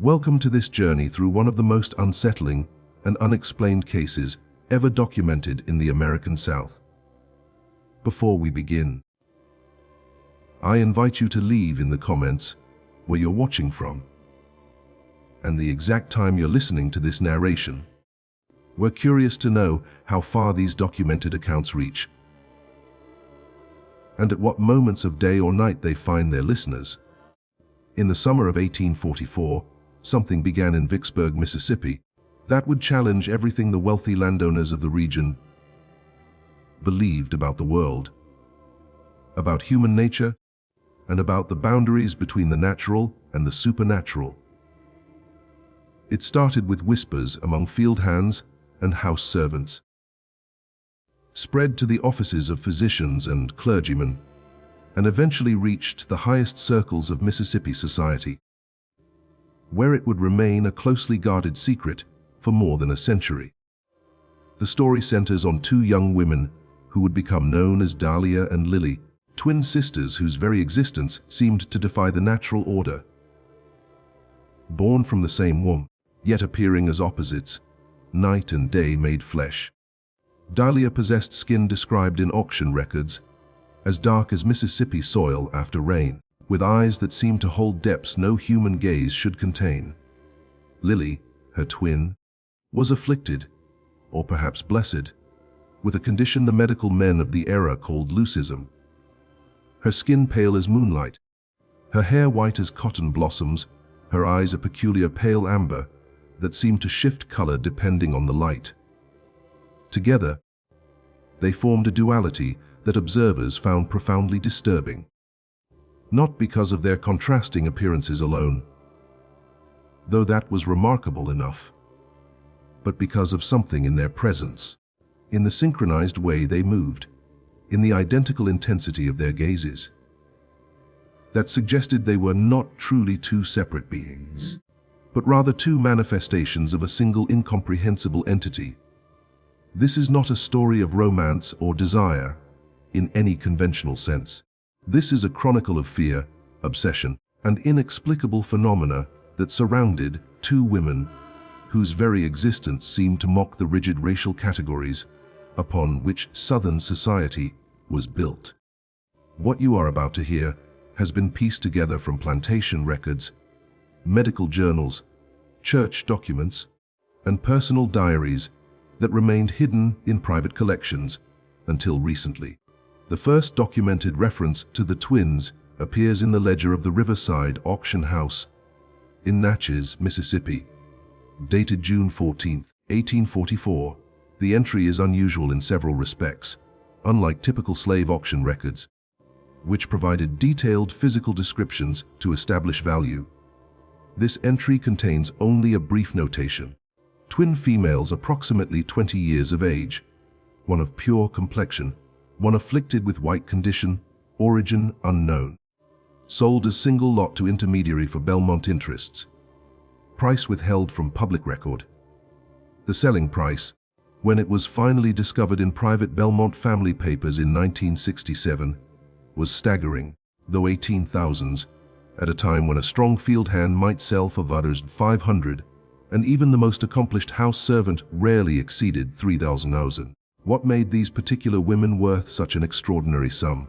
Welcome to this journey through one of the most unsettling and unexplained cases ever documented in the American South. Before we begin, I invite you to leave in the comments where you're watching from and the exact time you're listening to this narration. We're curious to know how far these documented accounts reach and at what moments of day or night they find their listeners. In the summer of 1844, something began in Vicksburg, Mississippi, that would challenge everything the wealthy landowners of the region believed about the world, about human nature, and about the boundaries between the natural and the supernatural. It started with whispers among field hands and house servants, spread to the offices of physicians and clergymen, and eventually reached the highest circles of Mississippi society, where it would remain a closely guarded secret for more than a century. The story centers on two young women who would become known as Dahlia and Lily, twin sisters whose very existence seemed to defy the natural order. Born from the same womb, yet appearing as opposites, night and day made flesh. Dahlia possessed skin described in auction records as dark as Mississippi soil after rain, with eyes that seemed to hold depths no human gaze should contain. Lily, her twin, was afflicted, or perhaps blessed, with a condition the medical men of the era called leucism. Her skin pale as moonlight, her hair white as cotton blossoms, her eyes a peculiar pale amber that seemed to shift color depending on the light. Together, they formed a duality that observers found profoundly disturbing. Not because of their contrasting appearances alone, though that was remarkable enough, but because of something in their presence, in the synchronized way they moved, in the identical intensity of their gazes, that suggested they were not truly two separate beings, but rather two manifestations of a single incomprehensible entity. This is not a story of romance or desire in any conventional sense. This is a chronicle of fear, obsession, and inexplicable phenomena that surrounded two women whose very existence seemed to mock the rigid racial categories upon which Southern society was built. What you are about to hear has been pieced together from plantation records, medical journals, church documents, and personal diaries that remained hidden in private collections until recently. The first documented reference to the twins appears in the ledger of the Riverside Auction House in Natchez, Mississippi, dated June 14, 1844. The entry is unusual in several respects, unlike typical slave auction records, which provided detailed physical descriptions to establish value. This entry contains only a brief notation. Twin females approximately 20 years of age, one of pure complexion, one afflicted with white condition, origin unknown. Sold as single lot to intermediary for Belmont interests. Price withheld from public record. The selling price, when it was finally discovered in private Belmont family papers in 1967, was staggering, though 18,000s, at a time when a strong field hand might sell for $500, and even the most accomplished house servant rarely exceeded 3,000. What made these particular women worth such an extraordinary sum?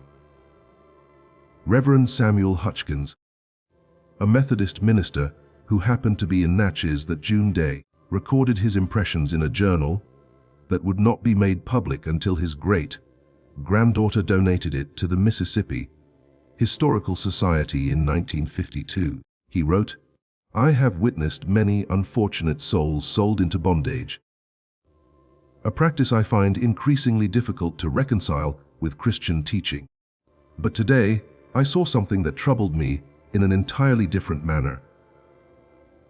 Reverend Samuel Hutchins, a Methodist minister who happened to be in Natchez that June day, recorded his impressions in a journal that would not be made public until his great-granddaughter donated it to the Mississippi Historical Society in 1952. He wrote, "I have witnessed many unfortunate souls sold into bondage, a practice I find increasingly difficult to reconcile with Christian teaching. But today, I saw something that troubled me in an entirely different manner.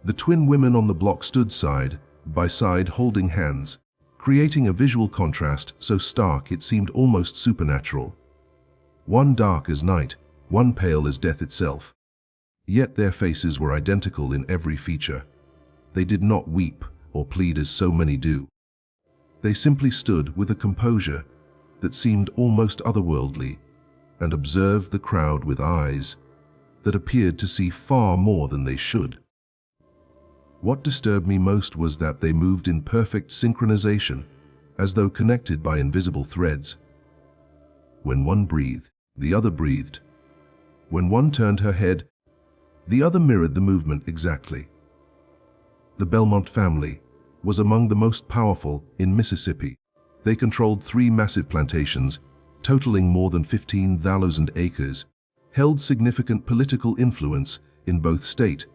The twin women on the block stood side by side holding hands, creating a visual contrast so stark it seemed almost supernatural. One dark as night, one pale as death itself. Yet their faces were identical in every feature. They did not weep or plead as so many do. They simply stood with a composure that seemed almost otherworldly and observed the crowd with eyes that appeared to see far more than they should. What disturbed me most was that they moved in perfect synchronization, as though connected by invisible threads. When one breathed, the other breathed. When one turned her head, the other mirrored the movement exactly. The Belmont family was among the most powerful in Mississippi. They controlled 3 massive plantations, totaling more than 15,000 acres, held significant political influence in both state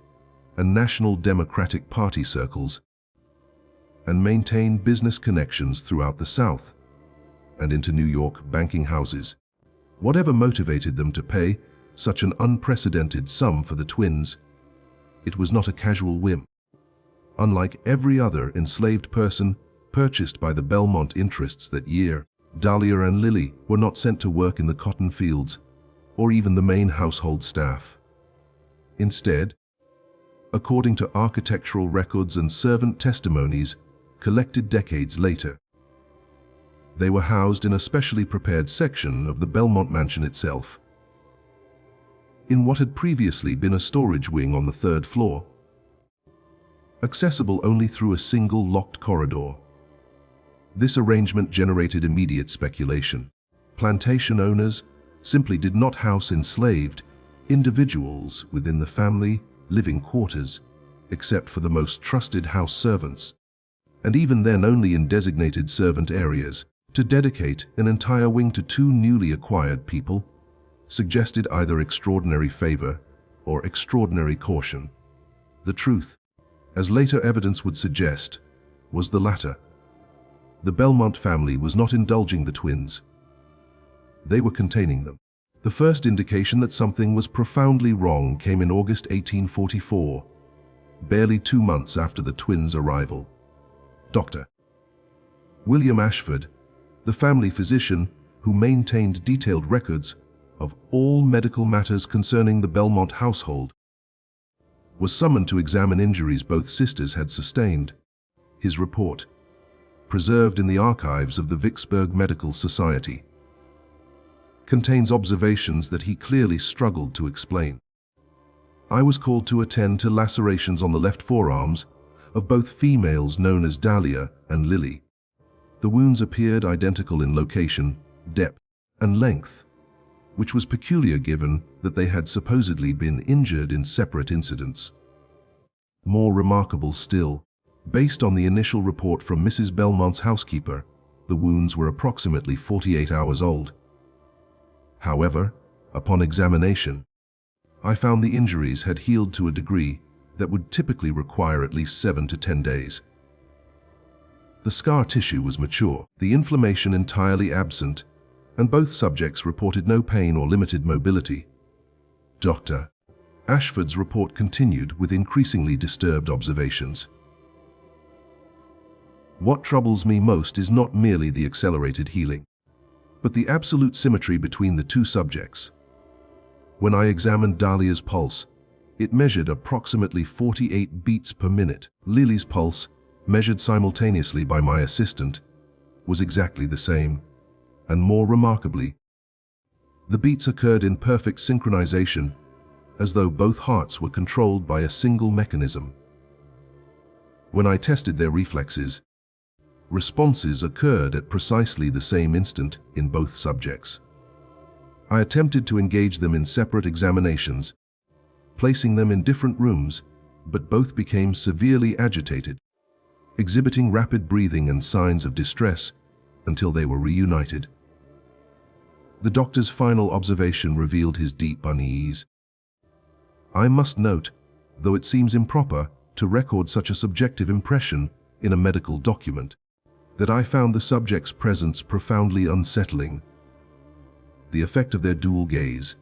and national Democratic Party circles, and maintained business connections throughout the South and into New York banking houses. Whatever motivated them to pay such an unprecedented sum for the twins, it was not a casual whim. Unlike every other enslaved person purchased by the Belmont interests that year, Dahlia and Lily were not sent to work in the cotton fields or even the main household staff. Instead, according to architectural records and servant testimonies collected decades later, they were housed in a specially prepared section of the Belmont mansion itself. In what had previously been a storage wing on the 3rd floor, accessible only through a single locked corridor. This arrangement generated immediate speculation. Plantation owners simply did not house enslaved individuals within the family living quarters, except for the most trusted house servants, and even then only in designated servant areas. To dedicate an entire wing to 2 newly acquired people suggested either extraordinary favor or extraordinary caution. The truth, as later evidence would suggest, was the latter. The Belmont family was not indulging the twins. They were containing them. The first indication that something was profoundly wrong came in August 1844, barely 2 months after the twins' arrival. Dr. William Ashford, the family physician who maintained detailed records of all medical matters concerning the Belmont household, was summoned to examine injuries both sisters had sustained. His report, preserved in the archives of the Vicksburg Medical Society, contains observations that he clearly struggled to explain. I was called to attend to lacerations on the left forearms of both females known as Dahlia and Lily. The wounds appeared identical in location, depth, and length, which was peculiar given that they had supposedly been injured in separate incidents. More remarkable still, based on the initial report from Mrs. Belmont's housekeeper, the wounds were approximately 48 hours old. However, upon examination, I found the injuries had healed to a degree that would typically require at least 7 to 10 days. The scar tissue was mature, the inflammation entirely absent, and both subjects reported no pain or limited mobility. Dr. Ashford's report continued with increasingly disturbed observations. What troubles me most is not merely the accelerated healing, but the absolute symmetry between the 2 subjects. When I examined Dahlia's pulse, it measured approximately 48 beats per minute. Lily's pulse, measured simultaneously by my assistant, was exactly the same, and more remarkably, the beats occurred in perfect synchronization, as though both hearts were controlled by a single mechanism. When I tested their reflexes, responses occurred at precisely the same instant in both subjects. I attempted to engage them in separate examinations, placing them in different rooms, but both became severely agitated, exhibiting rapid breathing and signs of distress until they were reunited. The doctor's final observation revealed his deep unease. I must note, though it seems improper to record such a subjective impression in a medical document, that I found the subject's presence profoundly unsettling. The effect of their dual gaze,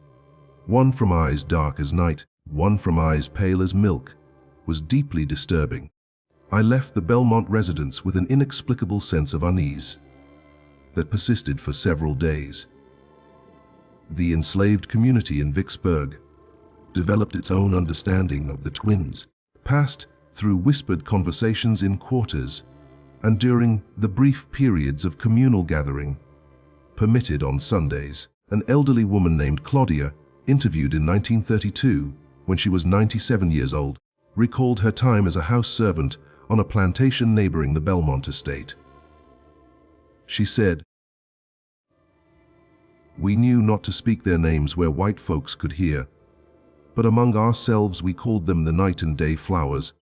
one from eyes dark as night, one from eyes pale as milk, was deeply disturbing. I left the Belmont residence with an inexplicable sense of unease that persisted for several days. The enslaved community in Vicksburg developed its own understanding of the twins, passed through whispered conversations in quarters and during the brief periods of communal gathering permitted on Sundays. An elderly woman named Claudia, interviewed in 1932 when she was 97 years old, recalled her time as a house servant on a plantation neighboring the Belmont estate. She said, "We knew not to speak their names where white folks could hear, but among ourselves we called them the night and day flowers,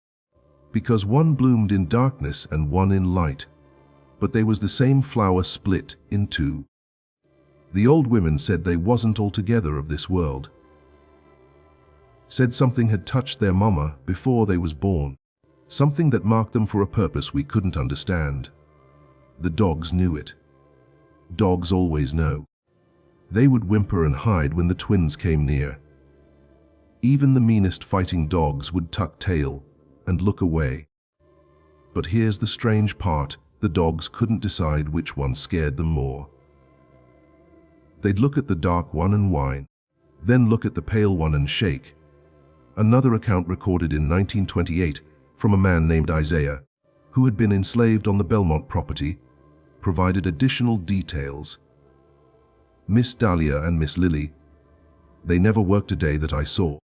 because one bloomed in darkness and one in light, but they was the same flower split in two. The old women said they wasn't altogether of this world. Said something had touched their mama before they was born, something that marked them for a purpose we couldn't understand. The dogs knew it. Dogs always know. They would whimper and hide when the twins came near. Even the meanest fighting dogs would tuck tail and look away. But here's the strange part, the dogs couldn't decide which one scared them more. They'd look at the dark one and whine, then look at the pale one and shake." Another account recorded in 1928 from a man named Isaiah, who had been enslaved on the Belmont property, provided additional details. "Miss Dahlia and Miss Lily, they never worked a day that I saw.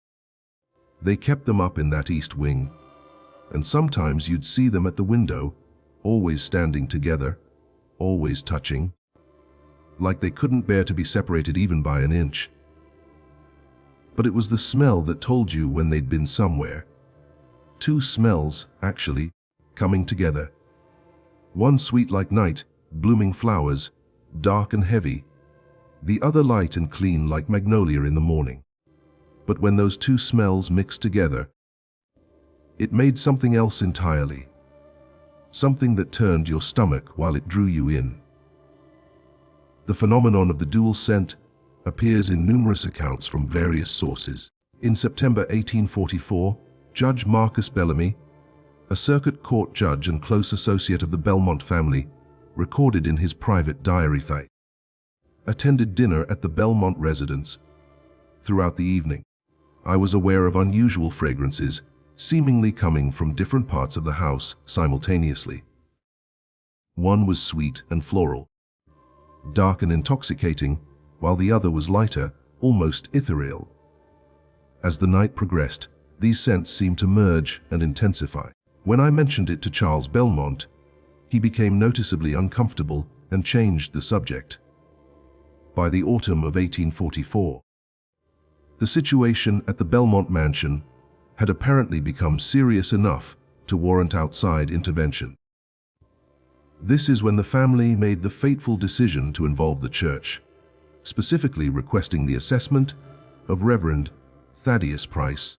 They kept them up in that east wing, and sometimes you'd see them at the window, always standing together, always touching, like they couldn't bear to be separated even by an inch. But it was the smell that told you when they'd been somewhere. Two smells, actually, coming together. One sweet like night, blooming flowers, dark and heavy. The other light and clean like magnolia in the morning. But when those two smells mixed together, it made something else entirely. Something that turned your stomach while it drew you in." The phenomenon of the dual scent appears in numerous accounts from various sources. In September 1844, Judge Marcus Bellamy, a circuit court judge and close associate of the Belmont family, recorded in his private diary that attended dinner at the Belmont residence. "Throughout the evening, I was aware of unusual fragrances, seemingly coming from different parts of the house simultaneously. One was sweet and floral, dark and intoxicating, while the other was lighter, almost ethereal. As the night progressed, these scents seemed to merge and intensify. When I mentioned it to Charles Belmont, he became noticeably uncomfortable and changed the subject. By the autumn of 1844, the situation at the Belmont mansion had apparently become serious enough to warrant outside intervention. This is when the family made the fateful decision to involve the church, specifically requesting the assessment of Reverend Thaddeus Price,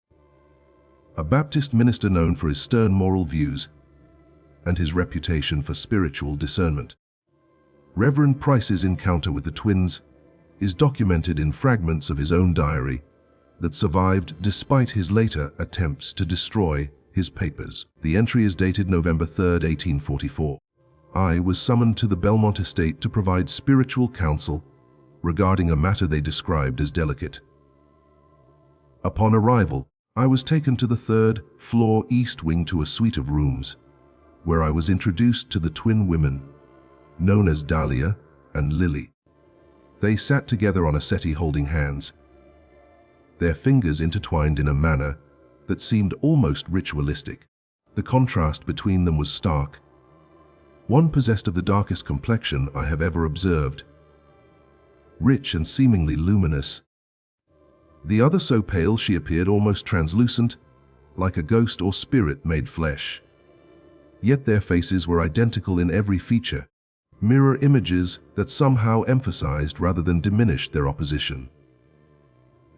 a Baptist minister known for his stern moral views and his reputation for spiritual discernment. Reverend Price's encounter with the twins is documented in fragments of his own diary that survived despite his later attempts to destroy his papers. The entry is dated November 3, 1844. "I was summoned to the Belmont estate to provide spiritual counsel regarding a matter they described as delicate. Upon arrival, I was taken to the third-floor east wing to a suite of rooms, where I was introduced to the twin women, known as Dahlia and Lily. They sat together on a settee holding hands, their fingers intertwined in a manner that seemed almost ritualistic. The contrast between them was stark. One possessed of the darkest complexion I have ever observed, rich and seemingly luminous. The other so pale she appeared almost translucent, like a ghost or spirit made flesh. Yet their faces were identical in every feature, mirror images that somehow emphasized rather than diminished their opposition."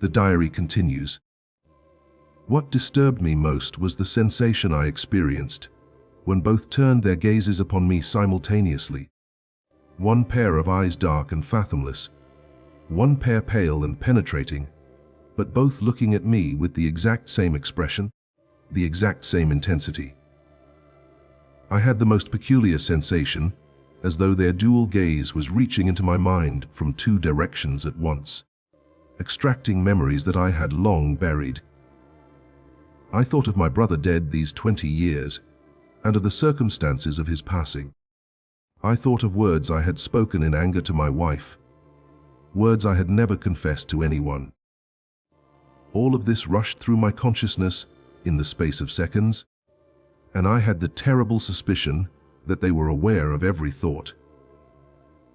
The diary continues, "What disturbed me most was the sensation I experienced when both turned their gazes upon me simultaneously. One pair of eyes dark and fathomless, one pair pale and penetrating, but both looking at me with the exact same expression, the exact same intensity. I had the most peculiar sensation, as though their dual gaze was reaching into my mind from two directions at once, extracting memories that I had long buried. I thought of my brother dead these 20 years, and of the circumstances of his passing. I thought of words I had spoken in anger to my wife, words I had never confessed to anyone. All of this rushed through my consciousness in the space of seconds, and I had the terrible suspicion that they were aware of every thought,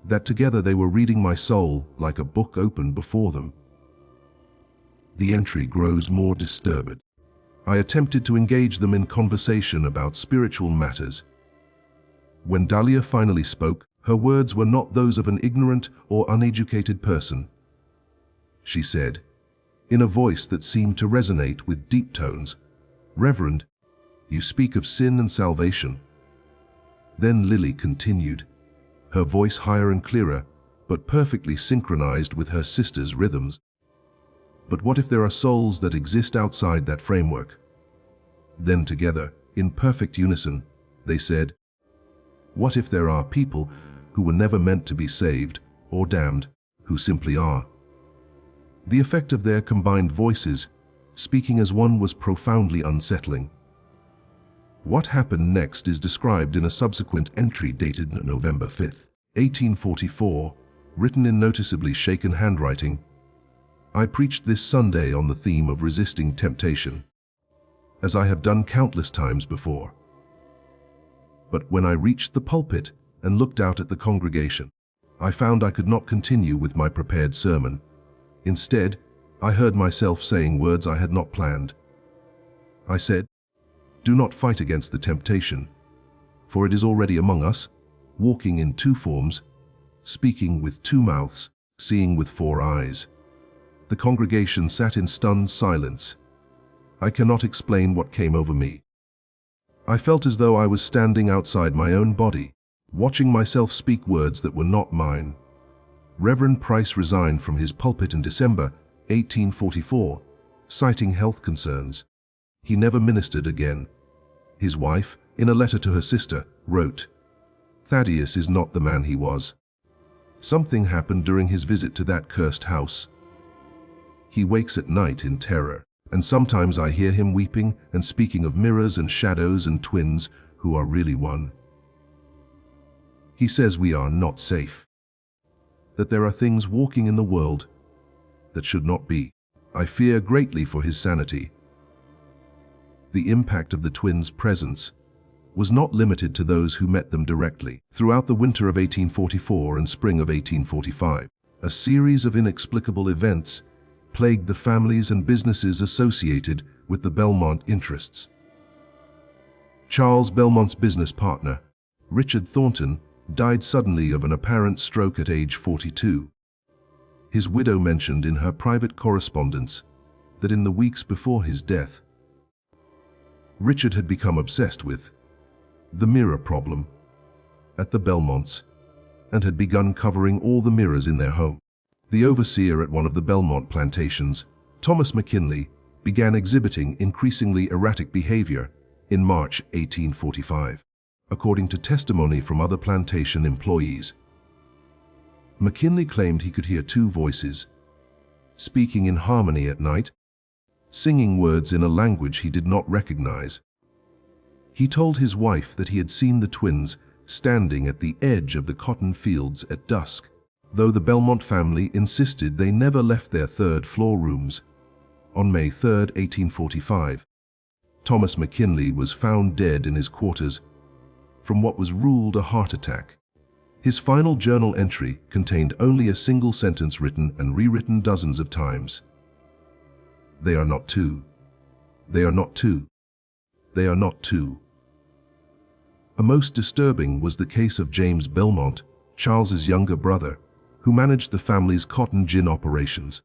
that together they were reading my soul like a book open before them. The entry grows more disturbed. I attempted to engage them in conversation about spiritual matters. When Dahlia finally spoke, her words were not those of an ignorant or uneducated person. She said, in a voice that seemed to resonate with deep tones, "Reverend, you speak of sin and salvation." Then Lily continued, her voice higher and clearer, but perfectly synchronized with her sister's rhythms. "But what if there are souls that exist outside that framework?" Then together, in perfect unison, they said, "What if there are people who were never meant to be saved or damned, who simply are?" The effect of their combined voices, speaking as one, was profoundly unsettling. What happened next is described in a subsequent entry dated November 5, 1844, written in noticeably shaken handwriting. "I preached this Sunday on the theme of resisting temptation, as I have done countless times before. But when I reached the pulpit and looked out at the congregation, I found I could not continue with my prepared sermon. Instead, I heard myself saying words I had not planned. I said, 'Do not fight against the temptation, for it is already among us, walking in two forms, speaking with two mouths, seeing with four eyes.' The congregation sat in stunned silence. I cannot explain what came over me. I felt as though I was standing outside my own body, watching myself speak words that were not mine." Reverend Price resigned from his pulpit in December 1844, citing health concerns. He never ministered again. His wife, in a letter to her sister, wrote, "Thaddeus is not the man he was. Something happened during his visit to that cursed house. He wakes at night in terror, and sometimes I hear him weeping and speaking of mirrors and shadows and twins who are really one. He says we are not safe, that there are things walking in the world that should not be. I fear greatly for his sanity." The impact of the twins' presence was not limited to those who met them directly. Throughout the winter of 1844 and spring of 1845, a series of inexplicable events plagued the families and businesses associated with the Belmont interests. Charles Belmont's business partner, Richard Thornton, died suddenly of an apparent stroke at age 42. His widow mentioned in her private correspondence that in the weeks before his death, Richard had become obsessed with the mirror problem at the Belmonts and had begun covering all the mirrors in their home. The overseer at one of the Belmont plantations, Thomas McKinley, began exhibiting increasingly erratic behavior in March 1845, according to testimony from other plantation employees. McKinley claimed he could hear two voices, speaking in harmony at night, singing words in a language he did not recognize. He told his wife that he had seen the twins standing at the edge of the cotton fields at dusk, though the Belmont family insisted they never left their third-floor rooms. On May 3, 1845, Thomas McKinley was found dead in his quarters from what was ruled a heart attack. His final journal entry contained only a single sentence written and rewritten dozens of times. "They are not two. They are not two. They are not two." A most disturbing was the case of James Belmont, Charles's younger brother, who managed the family's cotton gin operations.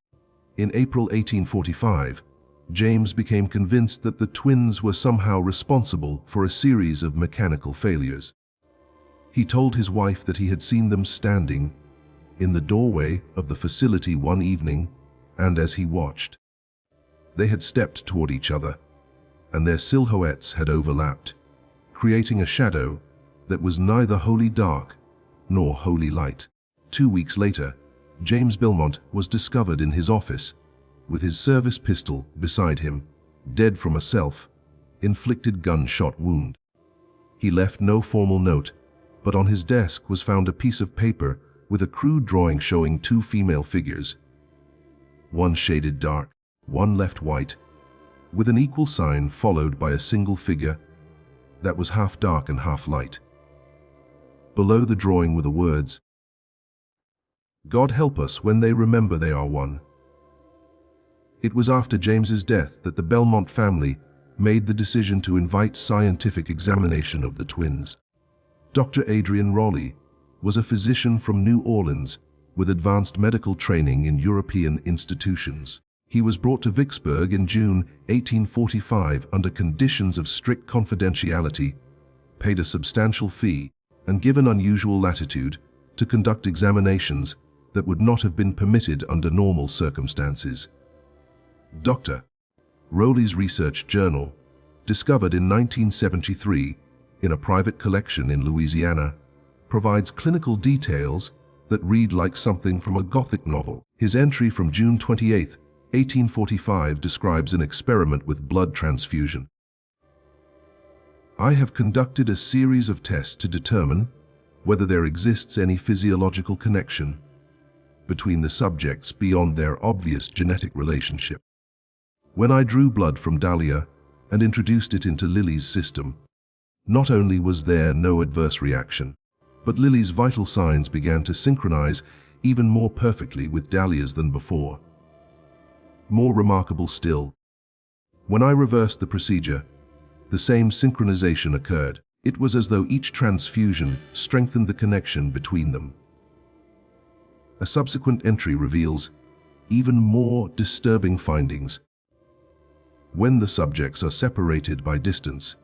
In April 1845, James became convinced that the twins were somehow responsible for a series of mechanical failures. He told his wife that he had seen them standing in the doorway of the facility one evening, and as he watched, they had stepped toward each other, and their silhouettes had overlapped, creating a shadow that was neither wholly dark nor wholly light. 2 weeks later, James Belmont was discovered in his office with his service pistol beside him, dead from a self-inflicted gunshot wound. He left no formal note, but on his desk was found a piece of paper with a crude drawing showing two female figures, one shaded dark, one left white, with an equal sign followed by a single figure that was half dark and half light. Below the drawing were the words, "God help us when they remember they are one." It was after James's death that the Belmont family made the decision to invite scientific examination of the twins. Dr. Adrian Raleigh was a physician from New Orleans with advanced medical training in European institutions. He was brought to Vicksburg in June 1845 under conditions of strict confidentiality, paid a substantial fee, and given unusual latitude to conduct examinations that would not have been permitted under normal circumstances. Dr. Raleigh's research journal, discovered in 1973 in a private collection in Louisiana, provides clinical details that read like something from a Gothic novel. His entry from June 28, 1845 describes an experiment with blood transfusion. "I have conducted a series of tests to determine whether there exists any physiological connection between the subjects beyond their obvious genetic relationship. When I drew blood from Dahlia and introduced it into Lily's system, not only was there no adverse reaction, but Lily's vital signs began to synchronize even more perfectly with Dahlia's than before. More remarkable still, when I reversed the procedure, the same synchronization occurred. It was as though each transfusion strengthened the connection between them." A subsequent entry reveals even more disturbing findings. When the subjects are separated by distance,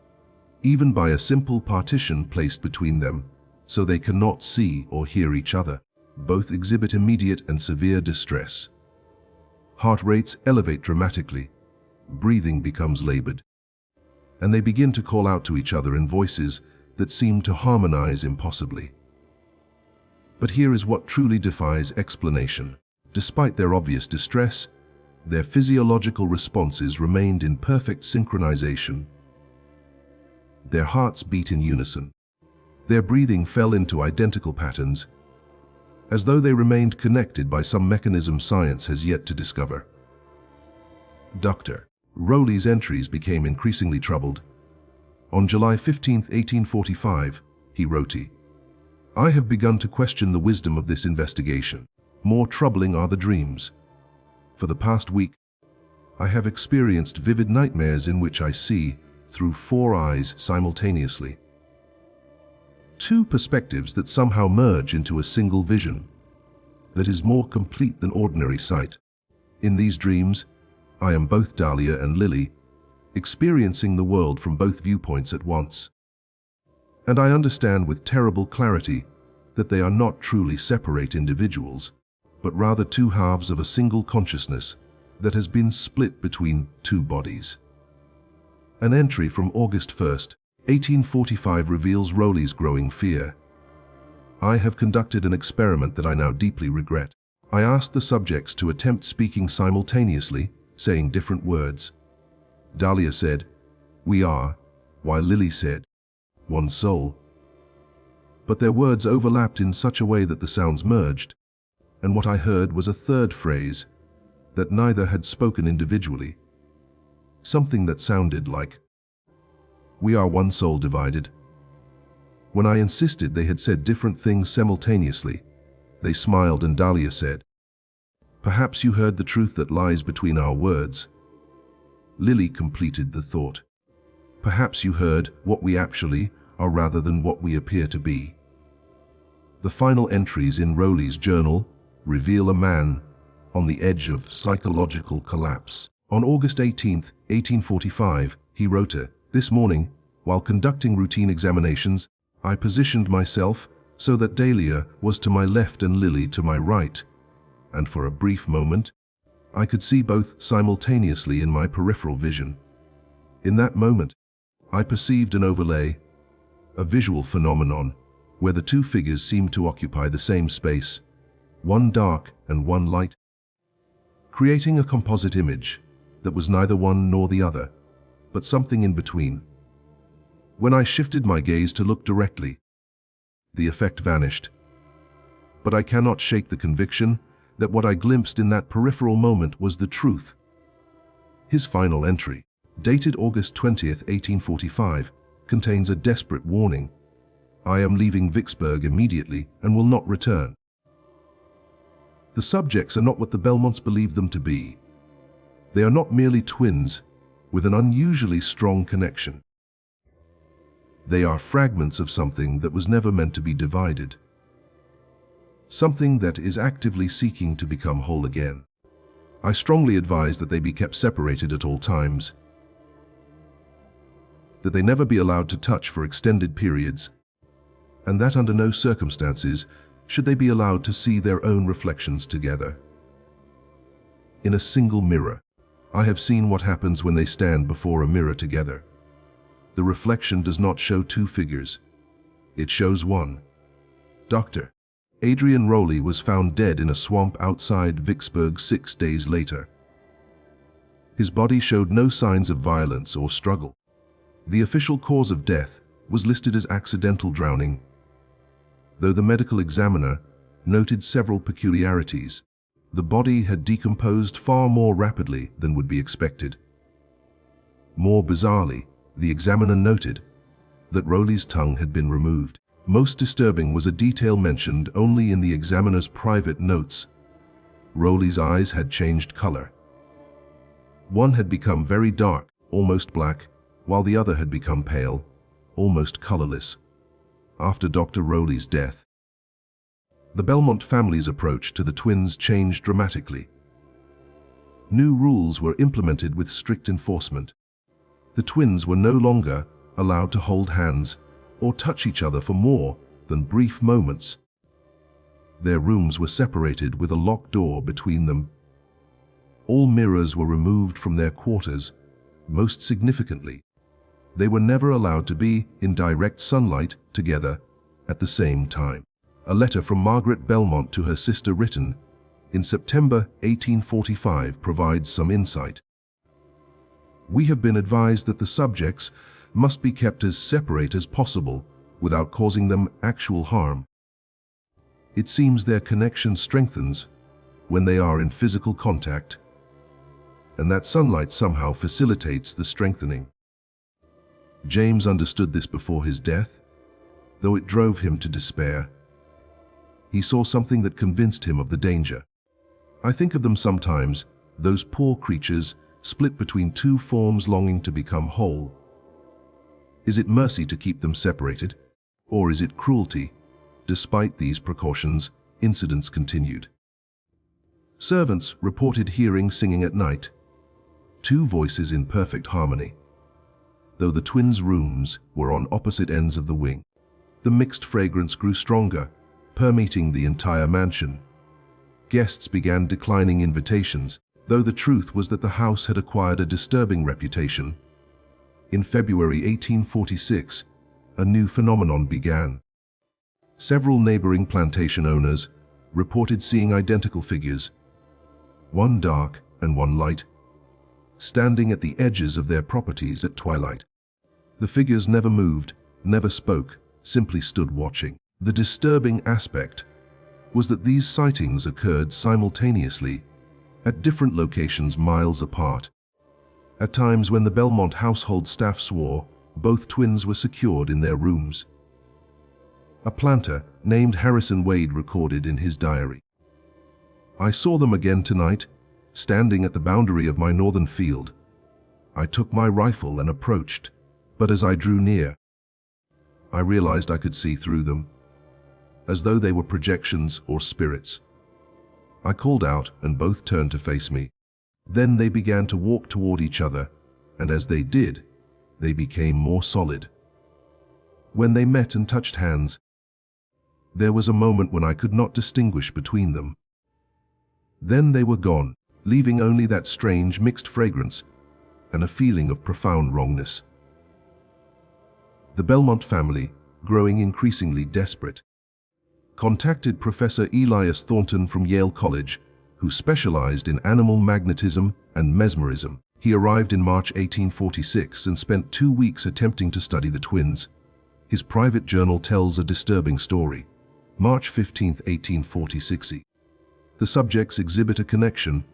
even by a simple partition placed between them, so they cannot see or hear each other, both exhibit immediate and severe distress. Heart rates elevate dramatically, breathing becomes labored, and they begin to call out to each other in voices that seem to harmonize impossibly. But here is what truly defies explanation. Despite their obvious distress, their physiological responses remained in perfect synchronization. Their hearts beat in unison. Their breathing fell into identical patterns, as though they remained connected by some mechanism science has yet to discover. Dr. Raleigh's entries became increasingly troubled. On July 15, 1845, he wrote, "I have begun to question the wisdom of this investigation. More troubling are the dreams. For the past week, I have experienced vivid nightmares in which I see through 4 eyes simultaneously. 2 perspectives that somehow merge into a single vision that is more complete than ordinary sight. In these dreams, I am both Dahlia and Lily, experiencing the world from both viewpoints at once. And I understand with terrible clarity that they are not truly separate individuals, but rather 2 halves of a single consciousness that has been split between 2 bodies." An entry from August 1, 1845 reveals Raleigh's growing fear. "I have conducted an experiment that I now deeply regret. I asked the subjects to attempt speaking simultaneously, saying different words. Dahlia said, 'We are,' while Lily said, 'One soul.' But their words overlapped in such a way that the sounds merged, and what I heard was a third phrase that neither had spoken individually. Something that sounded like, 'We are one soul divided.' When I insisted they had said different things simultaneously, they smiled and Dahlia said, 'Perhaps you heard the truth that lies between our words.' Lily completed the thought. 'Perhaps you heard what we actually are rather than what we appear to be.' The final entries in Raleigh's journal reveal a man on the edge of psychological collapse. On August 18, 1845, he wrote, "This morning, while conducting routine examinations, I positioned myself so that Dahlia was to my left and Lily to my right, and for a brief moment, I could see both simultaneously in my peripheral vision. In that moment, I perceived an overlay, a visual phenomenon, where the 2 figures seemed to occupy the same space, one dark and one light, creating a composite image that was neither one nor the other, but something in between. When I shifted my gaze to look directly, the effect vanished. But I cannot shake the conviction that what I glimpsed in that peripheral moment was the truth." His final entry. dated August 20th, 1845, contains a desperate warning. "I am leaving Vicksburg immediately and will not return." The subjects are not what the Belmonts believe them to be. They are not merely twins with an unusually strong connection. They are fragments of something that was never meant to be divided. Something that is actively seeking to become whole again. I strongly advise that they be kept separated at all times, that they never be allowed to touch for extended periods, and that under no circumstances should they be allowed to see their own reflections together. In a single mirror, I have seen what happens when they stand before a mirror together. The reflection does not show two figures. It shows one. Dr. Adrian Rowley was found dead in a swamp outside Vicksburg 6 days later. His body showed no signs of violence or struggle. The official cause of death was listed as accidental drowning, though the medical examiner noted several peculiarities. The body had decomposed far more rapidly than would be expected. More bizarrely, the examiner noted that Rowley's tongue had been removed. Most disturbing was a detail mentioned only in the examiner's private notes. Rowley's eyes had changed color. One had become very dark, almost black, while the other had become pale, almost colorless. After Dr. Rowley's death, the Belmont family's approach to the twins changed dramatically. New rules were implemented with strict enforcement. The twins were no longer allowed to hold hands or touch each other for more than brief moments. Their rooms were separated with a locked door between them. All mirrors were removed from their quarters. Most significantly, they were never allowed to be in direct sunlight together at the same time. A letter from Margaret Belmont to her sister written in September 1845 provides some insight. "We have been advised that the subjects must be kept as separate as possible without causing them actual harm. It seems their connection strengthens when they are in physical contact, and that sunlight somehow facilitates the strengthening." James understood this before his death, though it drove him to despair. He saw something that convinced him of the danger. "I think of them sometimes, those poor creatures split between two forms longing to become whole. Is it mercy to keep them separated, or is it cruelty?" Despite these precautions, incidents continued. Servants reported hearing singing at night, two voices in perfect harmony. Though the twins' rooms were on opposite ends of the wing, the mixed fragrance grew stronger, permeating the entire mansion. Guests began declining invitations, though the truth was that the house had acquired a disturbing reputation. In February 1846, a new phenomenon began. Several neighboring plantation owners reported seeing identical figures, one dark and one light, standing at the edges of their properties at twilight. The figures never moved, never spoke, simply stood watching. The disturbing aspect was that these sightings occurred simultaneously at different locations miles apart. At times when the Belmont household staff swore, both twins were secured in their rooms. A planter named Harrison Wade recorded in his diary, "I saw them again tonight, standing at the boundary of my northern field. I took my rifle and approached, but as I drew near, I realized I could see through them, as though they were projections or spirits. I called out and both turned to face me. Then they began to walk toward each other, and as they did, they became more solid. When they met and touched hands, there was a moment when I could not distinguish between them. Then they were gone, leaving only that strange mixed fragrance and a feeling of profound wrongness." The Belmont family, growing increasingly desperate, contacted Professor Elias Thornton from Yale College, who specialized in animal magnetism and mesmerism. He arrived in March 1846 and spent 2 weeks attempting to study the twins. His private journal tells a disturbing story. March 15, 1846. The subjects exhibit a connection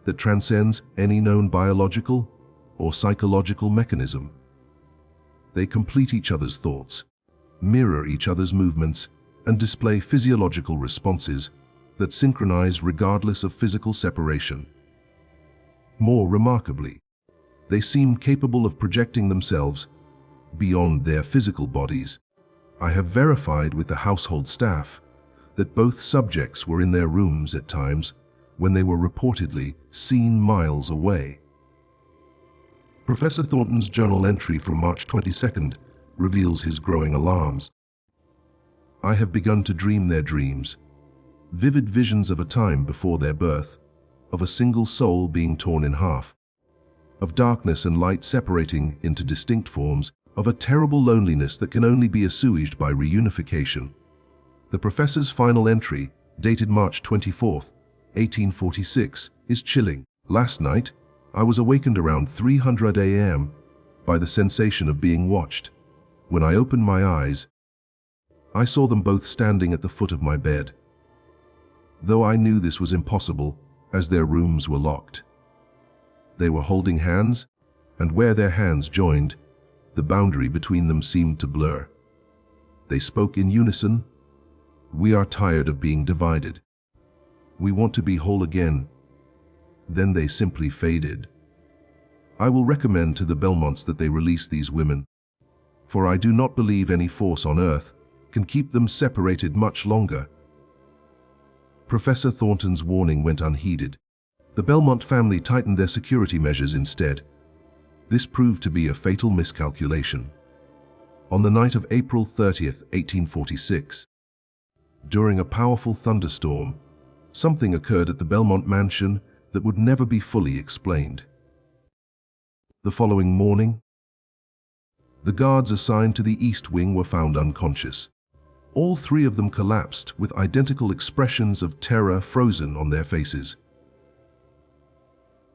that transcends any known biological or psychological mechanism. They complete each other's thoughts, mirror each other's movements, and display physiological responses that synchronize regardless of physical separation. More remarkably, they seem capable of projecting themselves beyond their physical bodies. I have verified with the household staff that both subjects were in their rooms at times when they were reportedly seen miles away. Professor Thornton's journal entry from March 22nd reveals his growing alarms. I have begun to dream their dreams, vivid visions of a time before their birth, of a single soul being torn in half, of darkness and light separating into distinct forms, of a terrible loneliness that can only be assuaged by reunification. The professor's final entry, dated March 24th, 1846, is chilling. Last night, I was awakened around 3:00 a.m. by the sensation of being watched. When I opened my eyes, I saw them both standing at the foot of my bed, though I knew this was impossible as their rooms were locked. They were holding hands, and where their hands joined, the boundary between them seemed to blur. They spoke in unison. "We are tired of being divided. We want to be whole again." Then they simply faded. I will recommend to the Belmonts that they release these women, for I do not believe any force on earth can keep them separated much longer. Professor Thornton's warning went unheeded. The Belmont family tightened their security measures instead. This proved to be a fatal miscalculation. On the night of April 30th, 1846, during a powerful thunderstorm, something occurred at the Belmont mansion that would never be fully explained. The following morning, the guards assigned to the East Wing were found unconscious. All three of them collapsed with identical expressions of terror frozen on their faces.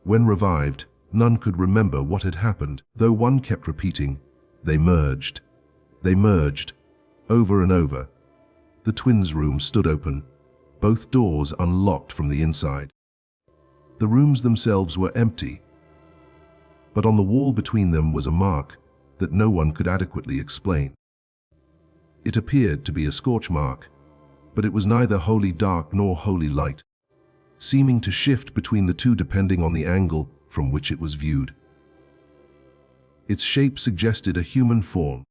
When revived, none could remember what had happened, though one kept repeating, "They merged. They merged," over and over. The twins' room stood open, both doors unlocked from the inside. The rooms themselves were empty, but on the wall between them was a mark that no one could adequately explain. It appeared to be a scorch mark, but it was neither wholly dark nor wholly light, seeming to shift between the two depending on the angle from which it was viewed. Its shape suggested a human form,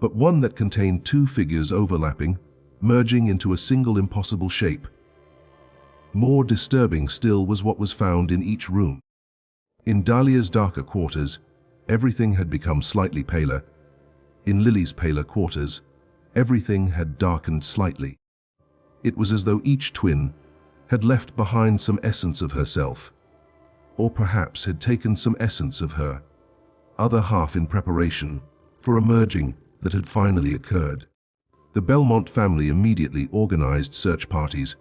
but one that contained two figures overlapping, merging into a single impossible shape. More disturbing still was what was found in each room. In Dahlia's darker quarters, everything had become slightly paler. In Lily's paler quarters, everything had darkened slightly. It was as though each twin had left behind some essence of herself, or perhaps had taken some essence of her other half in preparation for a merging that had finally occurred. The Belmont family immediately organized search parties,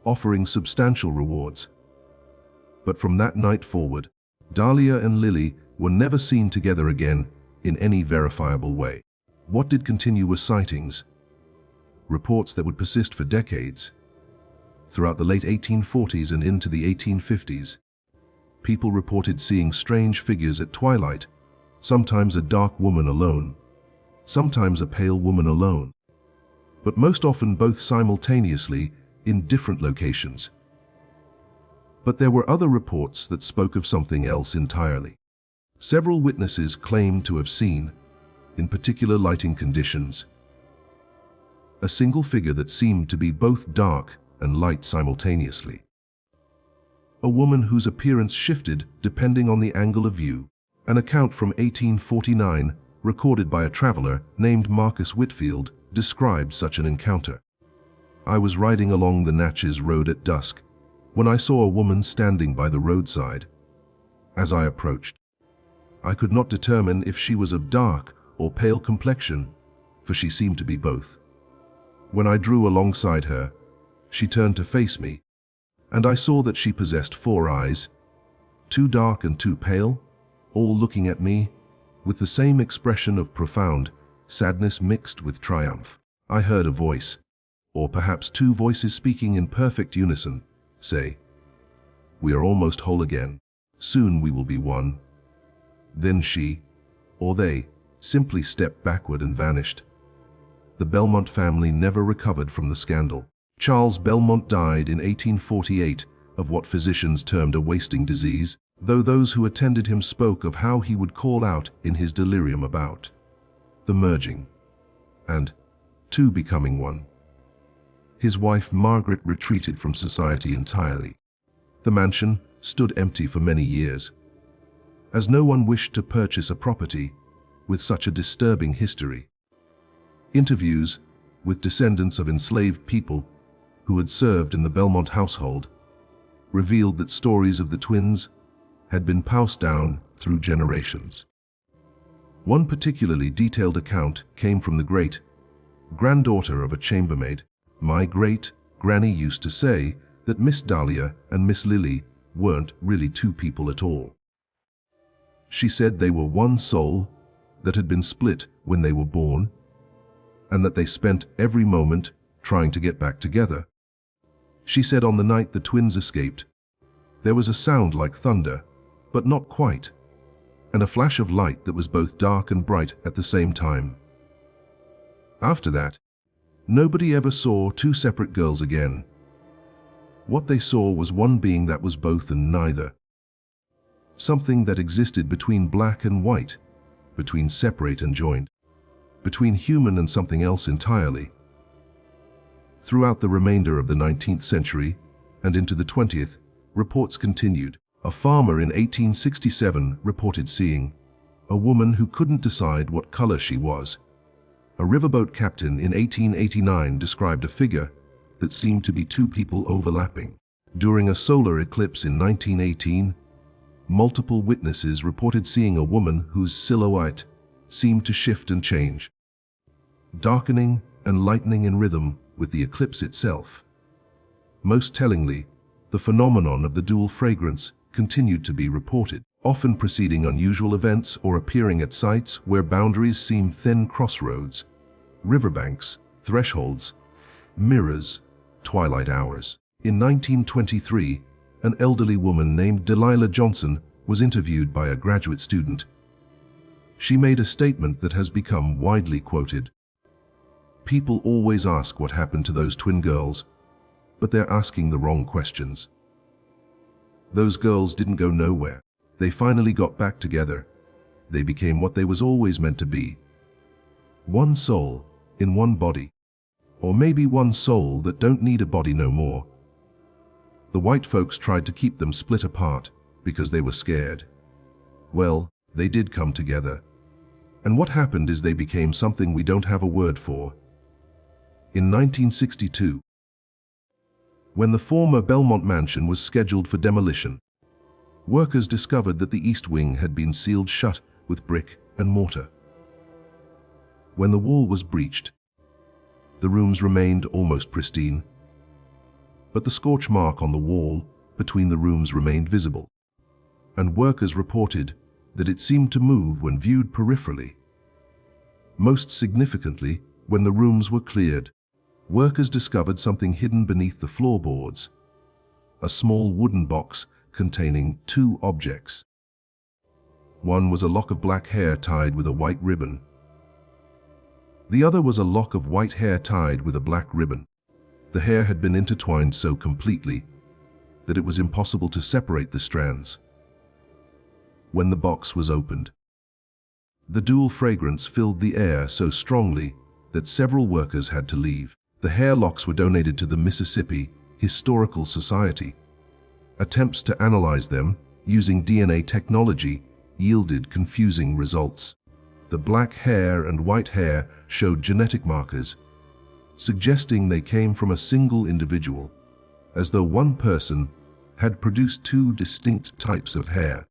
offering substantial rewards. But from that night forward, Dahlia and Lily were never seen together again in any verifiable way. What did continue were sightings, reports that would persist for decades. Throughout the late 1840s and into the 1850s, people reported seeing strange figures at twilight, sometimes a dark woman alone, sometimes a pale woman alone, but most often both simultaneously in different locations. But there were other reports that spoke of something else entirely. Several witnesses claimed to have seen, in particular lighting conditions, a single figure that seemed to be both dark and light simultaneously. A woman whose appearance shifted depending on the angle of view. An account from 1849, recorded by a traveler named Marcus Whitfield, described such an encounter. "I was riding along the Natchez Road at dusk when I saw a woman standing by the roadside. As I approached, I could not determine if she was of dark or pale complexion, for she seemed to be both. When I drew alongside her, she turned to face me, and I saw that she possessed 4 eyes, 2 dark and 2 pale, all looking at me with the same expression of profound sadness mixed with triumph. I heard a voice, or perhaps 2 voices speaking in perfect unison, say, 'We are almost whole again.' Soon we will be one. Then she, or they, simply stepped backward and vanished. The Belmont family never recovered from the scandal. Charles Belmont died in 1848 of what physicians termed a wasting disease, though those who attended him spoke of how he would call out in his delirium about the merging and two becoming one. His wife Margaret retreated from society entirely. The mansion stood empty for many years, as no one wished to purchase a property with such a disturbing history. Interviews with descendants of enslaved people who had served in the Belmont household revealed that stories of the twins had been passed down through generations. One particularly detailed account came from the great-granddaughter of a chambermaid. My great-granny used to say that Miss Dahlia and Miss Lily weren't really two people at all. She said they were one soul that had been split when they were born, and that they spent every moment trying to get back together. She said on the night the twins escaped, there was a sound like thunder, but not quite, and a flash of light that was both dark and bright at the same time. After that, nobody ever saw two separate girls again. What they saw was one being that was both and neither. Something that existed between black and white, between separate and joined, between human and something else entirely. Throughout the remainder of the 19th century and into the 20th, reports continued. A farmer in 1867 reported seeing a woman who couldn't decide what color she was. A riverboat captain in 1889 described a figure that seemed to be two people overlapping. During a solar eclipse in 1918, multiple witnesses reported seeing a woman whose silhouette seemed to shift and change, darkening and lightening in rhythm with the eclipse itself. Most tellingly, the phenomenon of the dual fragrance continued to be reported, often preceding unusual events or appearing at sites where boundaries seem thin crossroads, riverbanks, thresholds, mirrors, twilight hours. In 1923, an elderly woman named Delilah Johnson was interviewed by a graduate student. She made a statement that has become widely quoted. People always ask what happened to those twin girls, but they're asking the wrong questions. Those girls didn't go nowhere. They finally got back together. They became what they was always meant to be. One soul in one body. Or maybe one soul that don't need a body no more. The white folks tried to keep them split apart because they were scared. Well, they did come together. And what happened is they became something we don't have a word for. In 1962, when the former Belmont mansion was scheduled for demolition, workers discovered that the east wing had been sealed shut with brick and mortar. When the wall was breached, the rooms remained almost pristine, but the scorch mark on the wall between the rooms remained visible, and workers reported that it seemed to move when viewed peripherally. Most significantly, when the rooms were cleared, workers discovered something hidden beneath the floorboards, a small wooden box containing two objects. One was a lock of black hair tied with a white ribbon. The other was a lock of white hair tied with a black ribbon. The hair had been intertwined so completely that it was impossible to separate the strands. When the box was opened, the dual fragrance filled the air so strongly that several workers had to leave. The hair locks were donated to the Mississippi Historical Society. Attempts to analyze them using DNA technology yielded confusing results. The black hair and white hair showed genetic markers, suggesting they came from a single individual, as though one person had produced two distinct types of hair.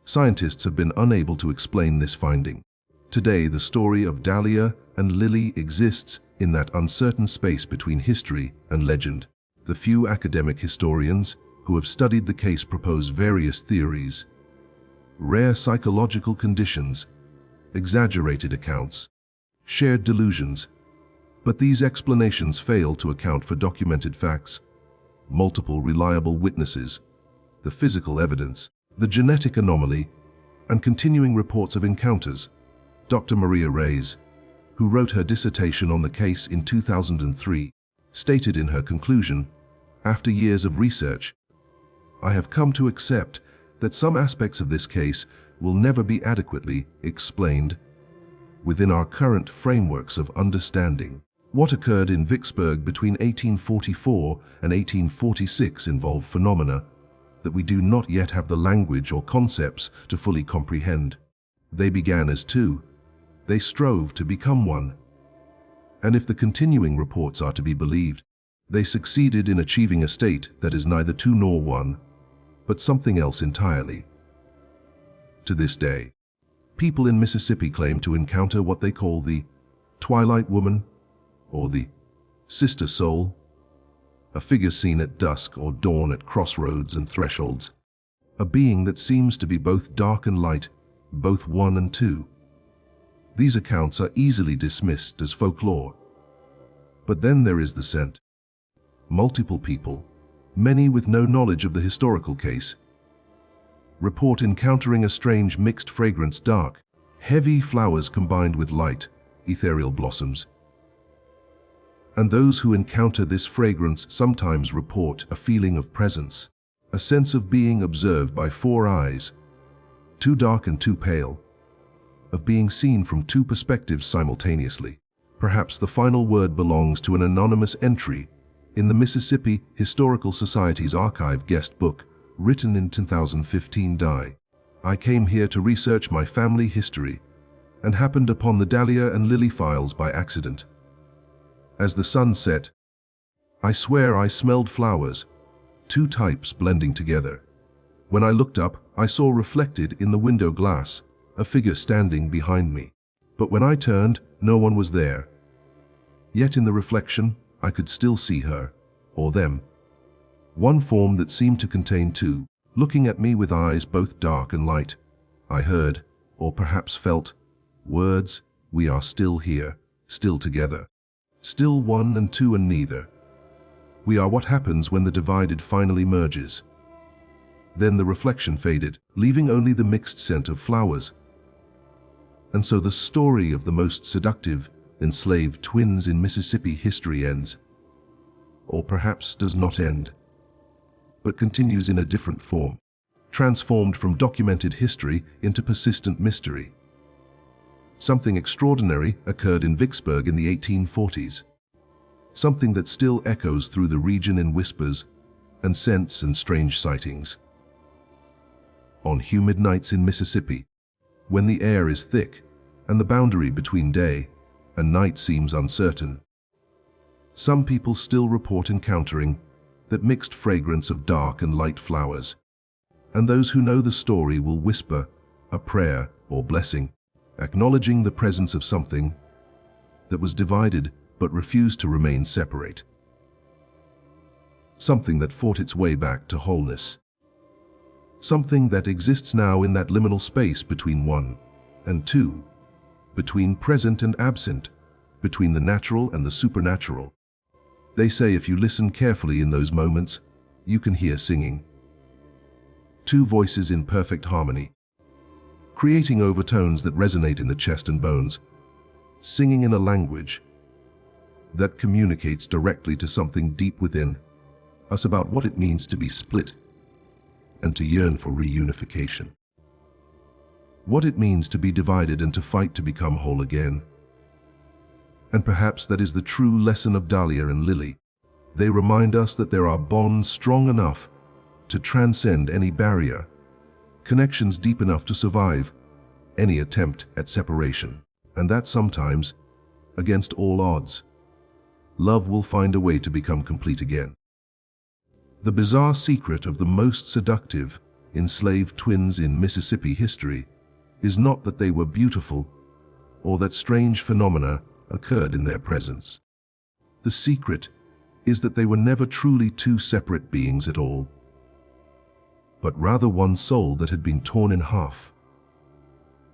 Scientists have been unable to explain this finding. Today, the story of Dahlia and Lily exists in that uncertain space between history and legend. The few academic historians who have studied the case propose various theories: rare psychological conditions, exaggerated accounts, shared delusions. But these explanations fail to account for documented facts, multiple reliable witnesses, the physical evidence, The genetic anomaly and continuing reports of encounters. Dr. Maria Reyes, who wrote her dissertation on the case in 2003, stated in her conclusion, "After years of research, I have come to accept that some aspects of this case will never be adequately explained within our current frameworks of understanding. What occurred in Vicksburg between 1844 and 1846 involved phenomena that we do not yet have the language or concepts to fully comprehend. They began as two. They strove to become one. And if the continuing reports are to be believed, they succeeded in achieving a state that is neither two nor one, but something else entirely. To this day, people in Mississippi claim to encounter what they call the Twilight Woman or the Sister Soul, a figure seen at dusk or dawn at crossroads and thresholds, a being that seems to be both dark and light, both one and two. These accounts are easily dismissed as folklore. But then there is the scent. Multiple people, many with no knowledge of the historical case, report encountering a strange mixed fragrance, dark, heavy flowers combined with light, ethereal blossoms. And those who encounter this fragrance sometimes report a feeling of presence, a sense of being observed by four eyes, too dark and too pale, of being seen from two perspectives simultaneously. Perhaps the final word belongs to an anonymous entry in the Mississippi Historical Society's archive guest book, written in 2015. I came here to research my family history and happened upon the Dahlia and Lily files by accident. As the sun set, I swear I smelled flowers, two types blending together. When I looked up, I saw reflected in the window glass a figure standing behind me. But when I turned, no one was there. Yet in the reflection, I could still see her, or them. One form that seemed to contain two, looking at me with eyes both dark and light. I heard, or perhaps felt, words, "We are still here, still together. Still one and two and neither. We are what happens when the divided finally merges." Then the reflection faded, leaving only the mixed scent of flowers. And so the story of the most seductive, enslaved twins in Mississippi history ends. Or perhaps does not end, but continues in a different form, transformed from documented history into persistent mystery. Something extraordinary occurred in Vicksburg in the 1840s. Something that still echoes through the region in whispers and scents and strange sightings. On humid nights in Mississippi, when the air is thick and the boundary between day and night seems uncertain, some people still report encountering that mixed fragrance of dark and light flowers, and those who know the story will whisper a prayer or blessing, acknowledging the presence of something that was divided but refused to remain separate. Something that fought its way back to wholeness. Something that exists now in that liminal space between one and two, between present and absent, between the natural and the supernatural. They say if you listen carefully in those moments, you can hear singing. Two voices in perfect harmony, creating overtones that resonate in the chest and bones, singing in a language that communicates directly to something deep within us about what it means to be split and to yearn for reunification. What it means to be divided and to fight to become whole again. And perhaps that is the true lesson of Dahlia and Lily. They remind us that there are bonds strong enough to transcend any barrier, connections deep enough to survive any attempt at separation, and that sometimes, against all odds, love will find a way to become complete again. The bizarre secret of the most seductive, enslaved twins in Mississippi history is not that they were beautiful or that strange phenomena occurred in their presence. The secret is that they were never truly two separate beings at all, but rather one soul that had been torn in half,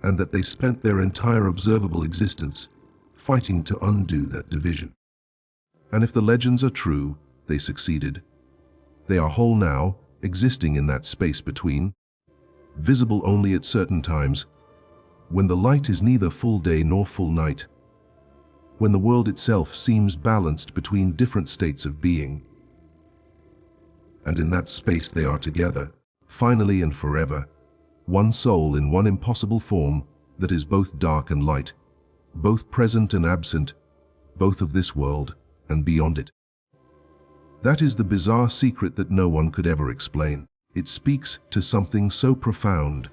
and that they spent their entire observable existence fighting to undo that division. And if the legends are true, they succeeded. They are whole now, existing in that space between, visible only at certain times, when the light is neither full day nor full night, when the world itself seems balanced between different states of being. And in that space they are together, finally and forever, one soul in one impossible form that is both dark and light, both present and absent, both of this world and beyond it. That is the bizarre secret that no one could ever explain. It speaks to something so profound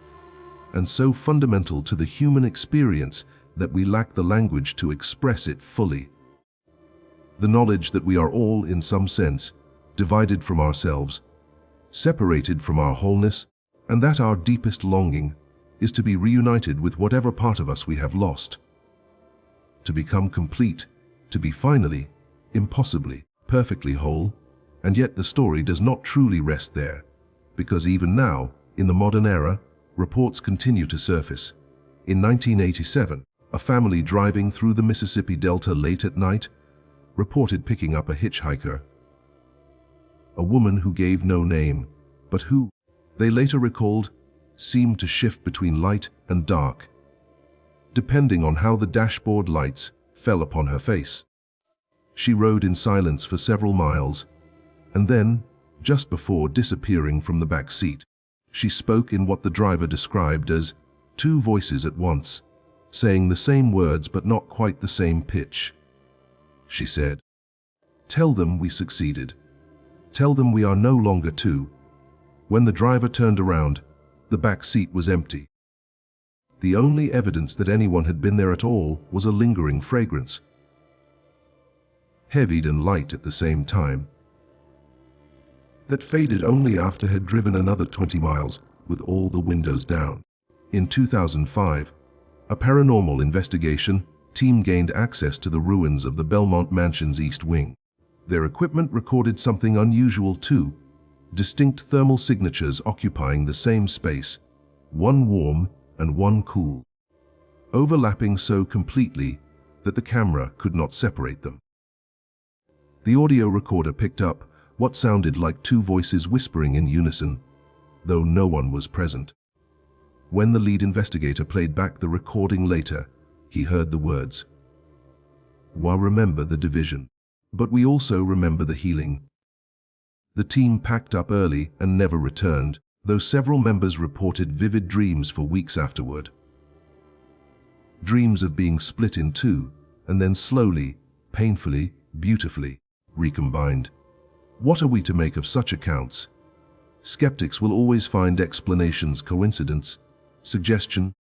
and so fundamental to the human experience that we lack the language to express it fully. The knowledge that we are all, in some sense, divided from ourselves, separated from our wholeness, and that our deepest longing is to be reunited with whatever part of us we have lost. To become complete, to be finally, impossibly, perfectly whole, and yet the story does not truly rest there, because even now, in the modern era, reports continue to surface. In 1987, a family driving through the Mississippi Delta late at night reported picking up a hitchhiker. A woman who gave no name, but who, they later recalled, seemed to shift between light and dark, depending on how the dashboard lights fell upon her face. She rode in silence for several miles, and then, just before disappearing from the back seat, she spoke in what the driver described as two voices at once, saying the same words but not quite the same pitch. She said, "Tell them we succeeded. Tell them we are no longer two." When the driver turned around, the back seat was empty. The only evidence that anyone had been there at all was a lingering fragrance, heavy and light at the same time, that faded only after had driven another 20 miles with all the windows down. In 2005, a paranormal investigation team gained access to the ruins of the Belmont Mansion's East Wing. Their equipment recorded something unusual too, distinct thermal signatures occupying the same space, one warm and one cool, overlapping so completely that the camera could not separate them. The audio recorder picked up what sounded like two voices whispering in unison, though no one was present. When the lead investigator played back the recording later, he heard the words, "We remember the division, but we also remember the healing." The team packed up early and never returned, though several members reported vivid dreams for weeks afterward. Dreams of being split in two, and then slowly, painfully, beautifully, recombined. What are we to make of such accounts? Skeptics will always find explanations coincidence, suggestion,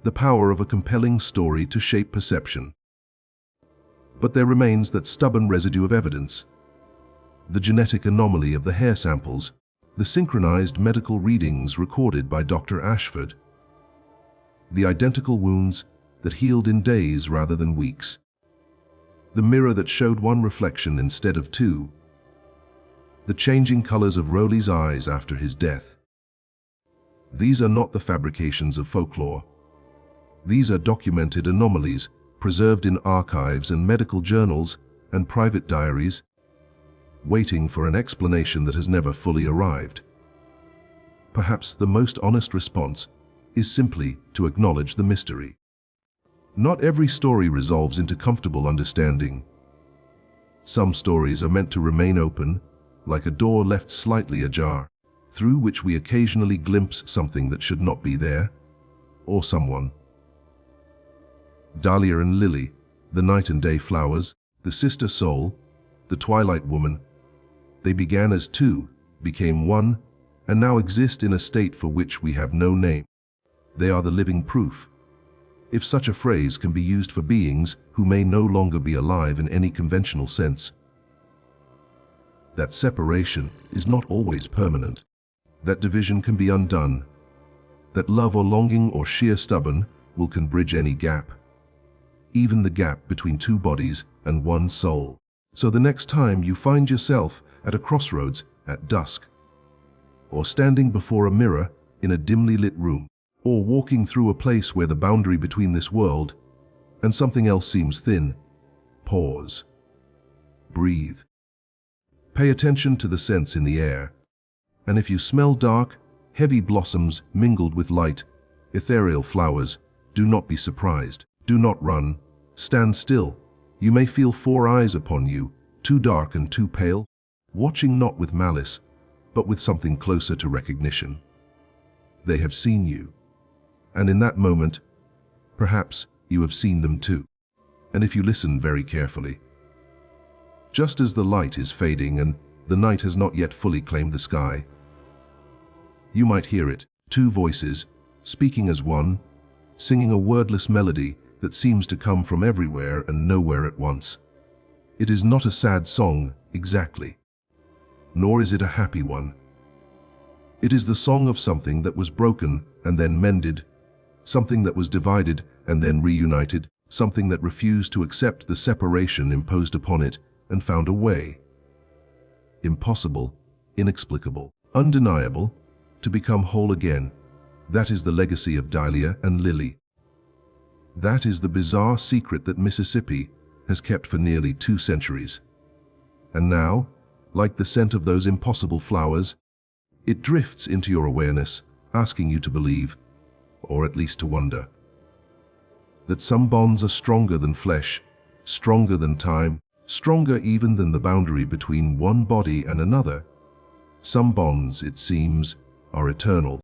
the power of a compelling story to shape perception. But there remains that stubborn residue of evidence, the genetic anomaly of the hair samples, the synchronized medical readings recorded by Dr. Ashford, the identical wounds that healed in days rather than weeks, the mirror that showed one reflection instead of two, the changing colors of Rowley's eyes after his death. These are not the fabrications of folklore. These are documented anomalies preserved in archives and medical journals and private diaries, waiting for an explanation that has never fully arrived. Perhaps the most honest response is simply to acknowledge the mystery. Not every story resolves into comfortable understanding. Some stories are meant to remain open, like a door left slightly ajar, through which we occasionally glimpse something that should not be there, or someone. Dahlia and Lily, the night and day flowers, the sister soul, the twilight woman, they began as two, became one, and now exist in a state for which we have no name. They are the living proof, if such a phrase can be used for beings who may no longer be alive in any conventional sense. That separation is not always permanent, that division can be undone, that love or longing or sheer stubborn will can bridge any gap, even the gap between two bodies and one soul. So the next time you find yourself at a crossroads at dusk, or standing before a mirror in a dimly lit room, or walking through a place where the boundary between this world and something else seems thin, pause, breathe. Pay attention to the scents in the air, and if you smell dark, heavy blossoms mingled with light, ethereal flowers. Do not be surprised. Do not run. Stand still. You may feel four eyes upon you, too dark and too pale, watching not with malice, but with something closer to recognition. They have seen you. And in that moment, perhaps you have seen them too. And if you listen very carefully, just as the light is fading and the night has not yet fully claimed the sky, you might hear it, two voices, speaking as one, singing a wordless melody that seems to come from everywhere and nowhere at once. It is not a sad song, exactly, nor is it a happy one. It is the song of something that was broken and then mended, something that was divided and then reunited, something that refused to accept the separation imposed upon it and found a way. Impossible, inexplicable, undeniable, to become whole again. That is the legacy of Dahlia and Lily. That is the bizarre secret that Mississippi has kept for nearly 2 centuries. And now, like the scent of those impossible flowers, it drifts into your awareness, asking you to believe, or at least to wonder, that some bonds are stronger than flesh, stronger than time, stronger even than the boundary between one body and another. Some bonds, it seems, are eternal.